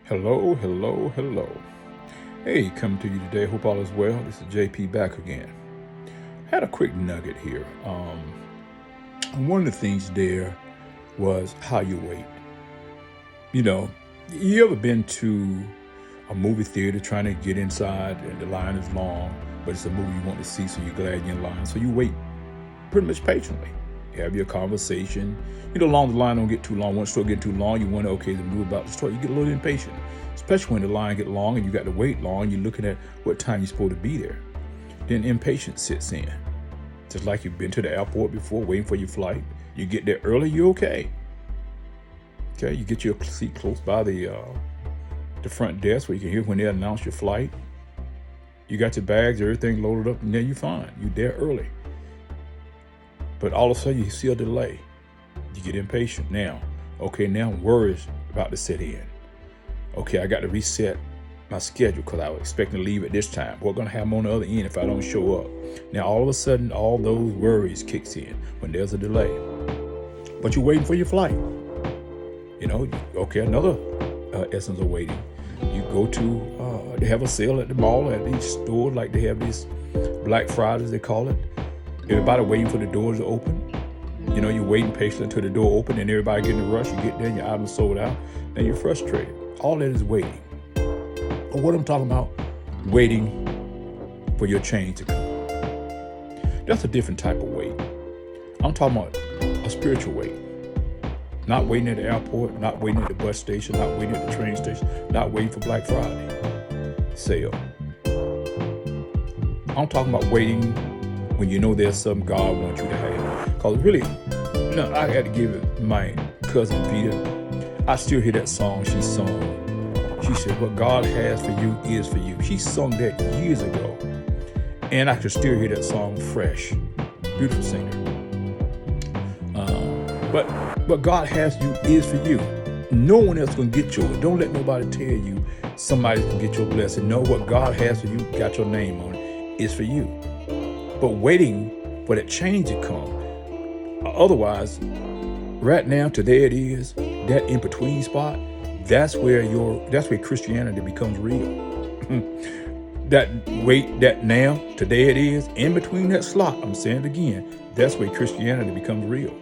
Hello, hello, hello. Hey, coming to you today. Hope all is well. This is JP back again. Had a quick nugget here. One of the things there was how you wait. You know, you ever been to a movie theater trying to get inside and the line is long, but it's a movie you want to see, so you're glad you're in line. So you wait pretty much patiently. You have your conversation. Long the line don't get too long. Once it start getting too long, you wonder, okay, the movie about to start. You get a little impatient, especially when the line get long and you got to wait long. You're looking at what time you're supposed to be there. Then impatience sits in. Just like you've been to the airport before, waiting for your flight. You get there early, you're okay. Okay, you get your seat close by the front desk where you can hear when they announce your flight. You got your bags, everything loaded up, and then you're fine. You're there early. But all of a sudden, you see a delay. You get impatient. Now worries about to set in. Okay, I got to reset my schedule because I was expecting to leave at this time. What's going to happen on the other end if I don't show up? Now, all of a sudden, all those worries kicks in when there's a delay. But you're waiting for your flight. Another essence of waiting. You go to, they have a sale at the mall, at these stores, like they have these Black Fridays, they call it. Everybody waiting for the doors to open. You're waiting patiently until the door open and everybody getting a rush. You get there and your item's sold out and you're frustrated. All that is waiting. But what I'm talking about, waiting for your change to come. That's a different type of wait. I'm talking about a spiritual wait. Not waiting at the airport, not waiting at the bus station, not waiting at the train station, not waiting for Black Friday sale. I'm talking about waiting when you know there's something God wants you to have. Because really, I had to give it my cousin Vita. I still hear that song she sung. She said, what God has for you is for you. She sung that years ago. And I can still hear that song fresh. Beautiful singer. But what God has you is for you. No one else can get yours. Don't let nobody tell you somebody can get your blessing. No, what God has for you, got your name on it, is for you. But waiting for that change to come. Otherwise, right now, today it is, that in-between spot, that's where Christianity becomes real. That wait, that now, today it is, in between that slot, I'm saying it again, that's where Christianity becomes real.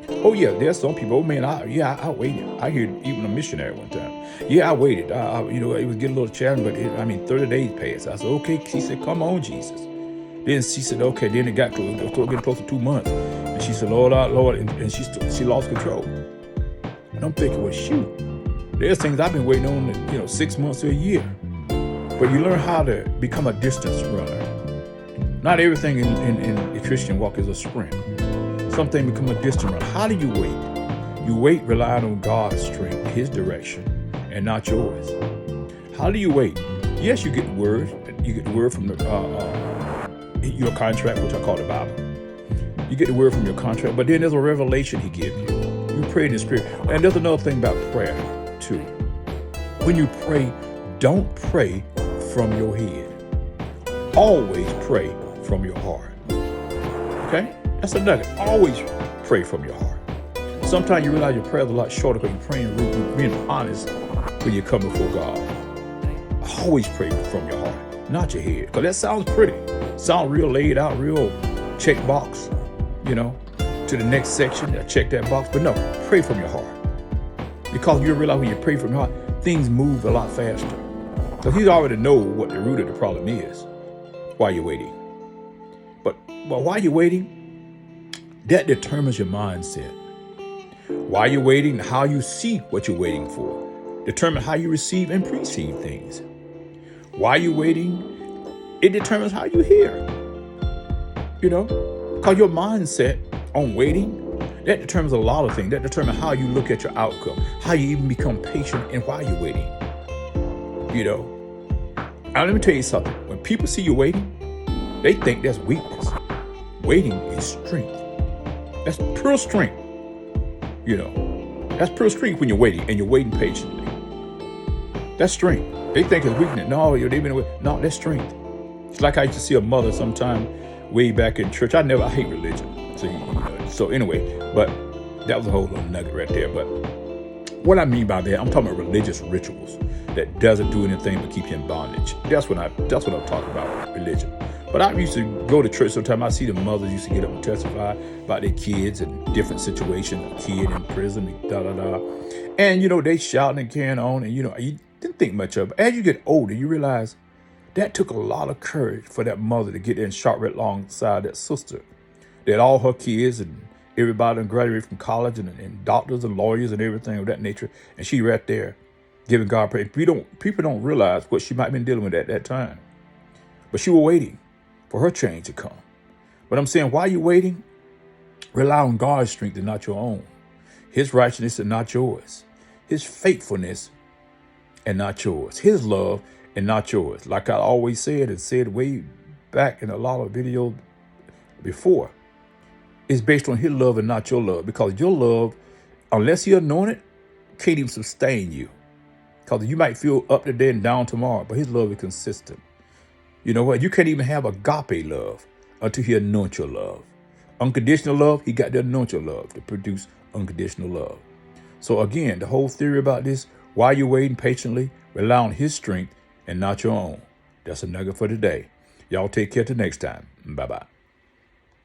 Oh yeah, there's some people, I waited. I heard even a missionary one time. Yeah, I waited. It was getting a little challenging, but 30 days passed. I said, okay, she said, come on, Jesus. Then she said, okay, then it got close, getting close to 2 months. And she said, Lord, and she lost control. And I'm thinking, well, shoot, there's things I've been waiting on, 6 months to a year. But you learn how to become a distance runner. Not everything in the Christian walk is a sprint. Something become a distance runner. How do you wait? You wait relying on God's strength, His direction, and not yours. How do you wait? Yes, you get the word. You get the word from your contract, which I call the Bible. You get the word from your contract, but then there's a revelation He gives you. You pray in the Spirit. And there's another thing about prayer, too. When you pray, don't pray from your head. Always pray from your heart. Okay? That's a nugget. Always pray from your heart. Sometimes you realize your prayer is a lot shorter because you're praying, being honest when you come before God. Always pray from your heart, not your head. Because that sounds pretty. Sound real laid out, real check box, to the next section, check that box. But no, pray from your heart. Because you realize when you pray from your heart, things move a lot faster. Because He already knows what the root of the problem is while you're waiting. But while you're waiting, that determines your mindset. While you're waiting, how you see what you're waiting for, determine how you receive and perceive things. While you're waiting, it determines how you hear. Because your mindset on waiting, that determines a lot of things. That determines how you look at your outcome, how you even become patient and while you're waiting. Now let me tell you something. When people see you waiting, they think that's weakness. Waiting is strength. That's pure strength. That's pure strength when you're waiting and you're waiting patiently. That's strength. They think it's weakness. No, no, that's strength. It's like I used to see a mother sometime way back in church. I hate religion. So anyway, but that was a whole little nugget right there. But What I mean by that, I'm talking about religious rituals that doesn't do anything but keep you in bondage. That's what I'm talking about, religion. But I used to go to church sometimes. I see the mothers used to get up and testify about their kids and different situations, a kid in prison, da da da. And they shouting and carrying on, and you didn't think much of it. As you get older, you realize that took a lot of courage for that mother to get there and shout right alongside that sister. That all her kids and everybody graduated from college and doctors and lawyers and everything of that nature, and she right there giving God praise. People don't realize what she might have been dealing with at that time. But she was waiting for her change to come. But I'm saying, while you're waiting, rely on God's strength and not your own. His righteousness and not yours. His faithfulness and not yours. His love and not yours. Like I always said and said way back in a lot of videos before, it's based on his love and not your love. Because your love, unless you're anointed, can't even sustain you. Because you might feel up today and down tomorrow, but his love is consistent. You know what? You can't even have agape love until he anoints your love. Unconditional love, he got to anoint your love to produce unconditional love. So again, the whole theory about this, while you're waiting patiently, rely on his strength and not your own. That's a nugget for today. Y'all take care till next time. Bye-bye.